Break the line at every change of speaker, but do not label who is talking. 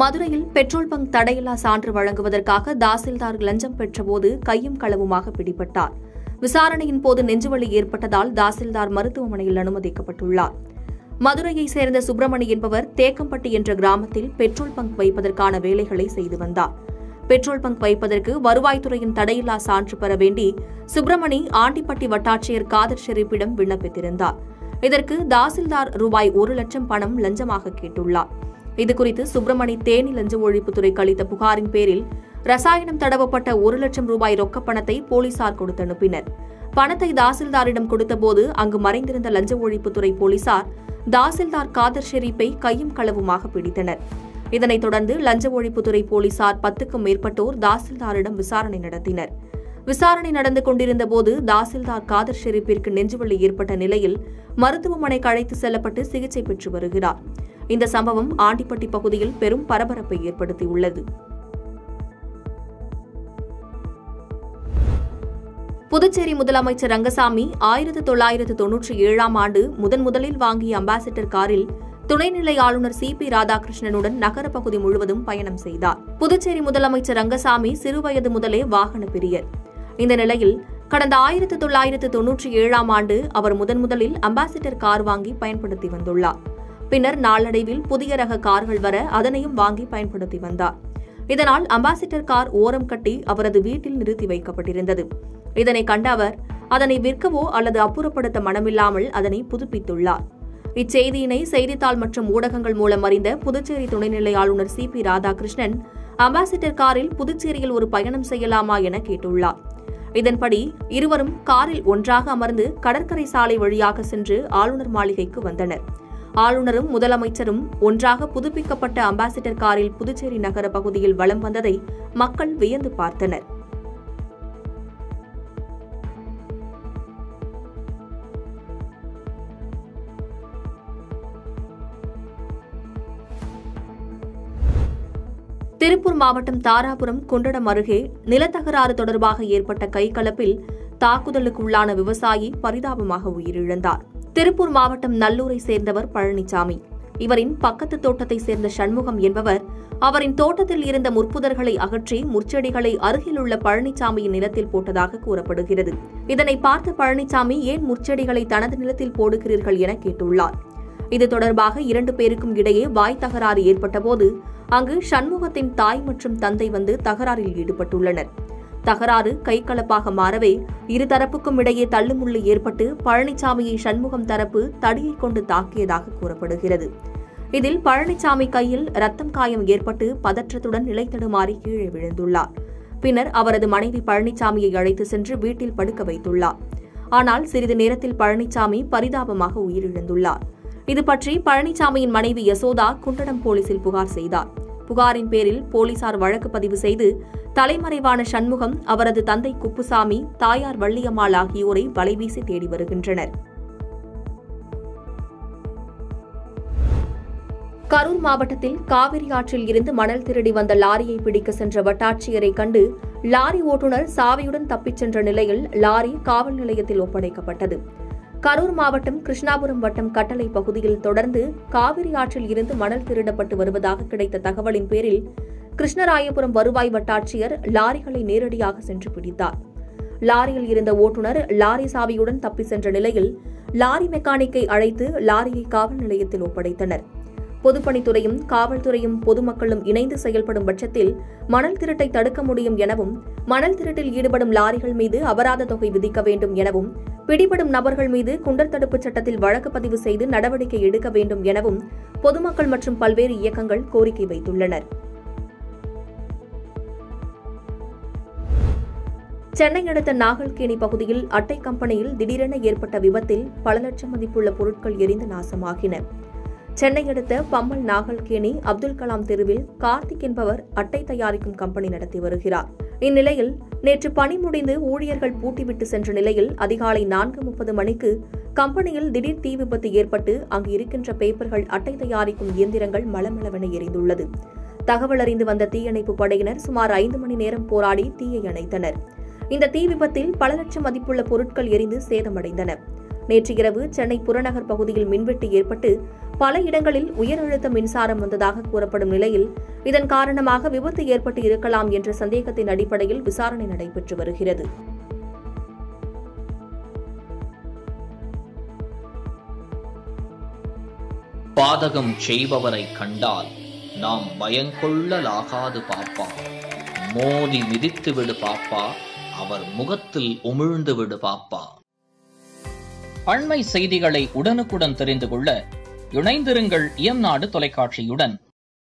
மதுரையில் petrol bunk தடையில்லா சான்று வழங்குவதற்காக தாசில்தார் லஞ்சம் பெற்றபோது கையும் களவுமாக பிடிபட்டார். விசாரணையின் போது நெஞ்சுவலி ஏற்பட்டதால் தாசில்தார் மருத்துவமனையில் அனுமதிக்கப்பட்டுள்ளார். மதுரையைச் சேர்ந்த சுப்பிரமணி என்பவர் தேக்கம்பட்டி என்ற கிராமத்தில் பெட்ரோல் பங்க் வைப்பதற்கான வேலைகளை செய்து வந்தார். பெட்ரோல் பங்க் வைப்பதற்கு வருவாய்த்துறையின் தடையில்லா சான்று பெற வேண்டி சுப்பிரமணி ஆண்டிப்பட்டி வட்டாட்சியர் காதர் ஷெரீப்பிடம் விண்ணப்பித்திருந்தார். இதற்கு தாசில்தார் ரூபாய் 1 லட்சம் பணம் லஞ்சமாக கேட்டுள்ளார். இதுகுறித்து சுப்பிரமணி தேனி லஞ்ச ஒழிப்புத்துறைக்கு அளித்த புகாரின் பேரில் ரசாயனம் தடவப்பட்ட 1 லட்சம் ரூபாய் ரொக்கப் பணத்தை போலீசார் கொடுத்து அனுப்பினர். பணத்தை தாசில்தாரிடம் கொடுத்தபோது அங்கு மறைந்திருந்த லஞ்ச ஒழிப்புத்துறை போலீசார் தாசில்தார் காதர் ஷெரீப்பை கையும் களவுமாக பிடித்தனர். இதனைத் தொடர்ந்து லஞ்ச ஒழிப்புத்துறை போலீசார் 10க்கும் மேற்பட்டோர் தாசில்தாரிடம் விசாரணை நடத்தினர். விசாரணை நடந்து கொண்டிருந்தபோது தாசில்தார் காதர் ஷெரீப்பிற்கு நெஞ்சுவலி ஏற்பட்ட நிலையில் மருத்துவமனைக்கு அழைத்து செல்லப்பட்டு சிகிச்சை பெற்று வருகிறார். இந்த சம்பவம் ஆண்டிப்பட்டி பகுதியில் பெரும் பரபரப்பை ஏற்படுத்தியுள்ளது. புதுச்சேரி முதலமைச்சர் ரங்கசாமி 1997ஆம் ஆண்டு முதலில் வாங்கிய அம்பாசிடர் காரில் துணைநிலை ஆளுநர் CP ராதாகிருஷ்ணனுடன் நகர பகுதி முழுவதும் பயணம் செய்தார். புதுச்சேரி முதலமைச்சர் ரங்கசாமி சிறுவயது முதலே வாகன பிரியர். இந்த நிலையில் கடந்த 1997ஆம் ஆண்டு அவர் முதலில் அம்பாசிடர் கார் வாங்கி பயன்படுத்தி வந்துள்ளார். பின்னர் நாளடைவில் புதிய ரக கார்கள் வர அதனையும் வாங்கி பயன்படுத்தி வந்தார். இதனால் அம்பாசிடர் கார் ஓரம் கட்டி அவரது வீட்டில் நிறுத்தி வைக்கப்பட்டிருந்தது. இதனை கண்ட அவர் அதனை விற்கவோ அல்லது அப்புறப்படுத்த மனமில்லாமல் அதனை புதுப்பித்துள்ளார். இச்செய்தியினை செய்தித்தாள் மற்றும் ஊடகங்கள் மூலம் அறிந்த புதுச்சேரி துணைநிலை ஆளுநர் CP ராதாகிருஷ்ணன் அம்பாசிடர் காரில் புதுச்சேரியில் ஒரு பயணம் செய்யலாமா என கேட்டுள்ளார். இதன்படி இருவரும் காரில் ஒன்றாக அமர்ந்து கடற்கரை சாலை வழியாக சென்று ஆளுநர் மாளிகைக்கு வந்தனர். ஆளுநரும் முதலமைச்சரும் ஒன்றாக புதுப்பிக்கப்பட்ட அம்பாசிடர் காரில் புதுச்சேரி நகர பகுதியில் வலம் வந்ததை மக்கள் வியந்து பார்த்தனர். திருப்பூர் மாவட்டம் தாராபுரம் குண்டடம் அருகே நிலத்தகராறு தொடர்பாக ஏற்பட்ட கைகலப்பில் தாக்குதலுக்குள்ளான விவசாயி பரிதாபமாக உயிரிழந்தார். திருப்பூர் மாவட்டம் நல்லூரை சேர்ந்தவர் பழனிசாமி. இவரின் பக்கத்து தோட்டத்தை சேர்ந்த சண்முகம் என்பவர் அவரின் தோட்டத்தில் இருந்த முற்புதர்களை அகற்றி முற்செடிகளை அருகிலுள்ள பழனிசாமியின் நிலத்தில் போட்டதாக கூறப்படுகிறது. இதனை பார்த்த பழனிசாமி ஏன் முற்செடிகளை தனது நிலத்தில் போடுகிறீர்கள் என கேட்டுள்ளார். இது தொடர்பாக 2 பேருக்கும் இடையே வாய் தகராறு ஏற்பட்டபோது அங்கு சண்முகத்தின் தாய் மற்றும் தந்தை வந்து தகராறில் ஈடுபட்டுள்ளனர். தகராறு கைகலப்பாக மாறவே இருதரப்புக்கும் இடையே தள்ளுமுள்ளு ஏற்பட்டு பழனிசாமியை சண்முகம் தரப்பு தடியை கொண்டு தாக்கியதாக கூறப்படுகிறது. இதில் பழனிசாமி கையில் ரத்தம் காயம் ஏற்பட்டு பதற்றத்துடன் நிலை தடுமாறி கீழே விழுந்துள்ளார். பின்னர் அவரது மனைவி பழனிசாமியை அழைத்து சென்று வீட்டில் படுக்க வைத்துள்ளார். ஆனால் சிறிது நேரத்தில் பழனிசாமி பரிதாபமாக உயிரிழந்துள்ளார். இதுபற்றி பழனிசாமியின் மனைவி யசோதா குண்டடம் போலீசில் புகார் செய்தார். புகாரின் பேரில் போலீசார் வழக்கு பதிவு செய்து தலைமறைவான சண்முகம், அவரது தந்தை குப்புசாமி, தாயார் வள்ளியம்மாள் ஆகியோரை வலைவீசி தேடி வருகின்றனர். கரூர் மாவட்டத்தில் காவிரி ஆற்றில் இருந்து மணல் திருடி வந்த லாரியை பிடிக்க சென்ற வட்டாட்சியரை கண்டு லாரி ஓட்டுநர் சாவியுடன் தப்பிச் சென்ற நிலையில் லாரி காவல் நிலையத்தில் ஒப்படைக்கப்பட்டது. கரூர் மாவட்டம் கிருஷ்ணாபுரம் வட்டம் கட்டளை பகுதியில் தொடர்ந்து காவிரி ஆற்றில் இருந்து மணல் திருடப்பட்டு வருவதாக கிடைத்த தகவலின் பேரில் கிருஷ்ணராயபுரம் வருவாய் வட்டாட்சியர் லாரிகளை நேரடியாக சென்று பிடித்தார். லாரியில் இருந்த ஓட்டுநர் லாரி சாவியுடன் தப்பி சென்ற நிலையில் லாரி மெக்கானிக்கை அழைத்து லாரியை காவல் நிலையத்தில் ஒப்படைத்தனர். பொதுப்பணித்துறையும் காவல்துறையும் பொதுமக்களும் இணைந்து செயல்படும் பட்சத்தில் மணல் திருட்டை தடுக்க முடியும் எனவும் மணல் திருட்டில் ஈடுபடும் லாரிகள் மீது அபராத தொகை விதிக்க வேண்டும் எனவும் பிடிபடும் நபர்கள் மீது குண்டர் தடுப்புச் சட்டத்தில் வழக்கு பதிவு செய்து நடவடிக்கை எடுக்க வேண்டும் எனவும் பொதுமக்கள் மற்றும் பல்வேறு இயக்கங்கள் கோரிக்கை வைத்துள்ளனர். சென்னை அடுத்த நாகல்கேணி பகுதியில் அட்டை கம்பெனியில் திடீரென ஏற்பட்ட விபத்தில் பல லட்சம் மதிப்புள்ள பொருட்கள் எரிந்து நாசமாகின. சென்னை அடுத்த பம்மல் நாகல்கேணி அப்துல் கலாம் தெருவில் கார்த்திக் என்பவர் அட்டை தயாரிக்கும் கம்பெனி நடத்தி வருகிறார். இந்நிலையில் நேற்று பணி முடிந்து ஊழியர்கள் பூட்டிவிட்டு சென்ற நிலையில் அதிகாலை 4:30 மணிக்கு கம்பெனியில் திடீர் தீ விபத்து ஏற்பட்டு அங்கு இருக்கின்ற பேப்பர்கள் அட்டை தயாரிக்கும் இயந்திரங்கள் மளமளவென எரிந்துள்ளது. தகவல் அறிந்து வந்த தீயணைப்பு படையினர் சுமார் 5 மணி நேரம் போராடி தீயை அணைத்தனர். இந்த தீ விபத்தில் பல லட்சம் மதிப்புள்ள பொருட்கள் எரிந்து சேதமடைந்தன. நேற்று இரவு சென்னை புறநகர் பகுதியில் மின்வெட்டு ஏற்பட்டு பல இடங்களில் உயர் அழுத்த மின்சாரம் வந்ததாக கூறப்படும் நிலையில் இதன் காரணமாக விபத்து ஏற்பட்டு இருக்கலாம் என்ற சந்தேகத்தின் அடிப்படையில் விசாரணை நடைபெற்று வருகிறது.
பாதகம் செய்பவரை கண்டால் நாம் பயங்கொள்ளலாகாது பாப்பா, மோதி மிதித்து விடு பாப்பா, அவர் முகத்தில் உமிழ்ந்து விடு பாப்பா. அண்மை செய்திகளை உடனுக்குடன் தெரிந்து கொள்ள இணைந்திருங்கள் இயம்நாடு தொலைக்காட்சியுடன்.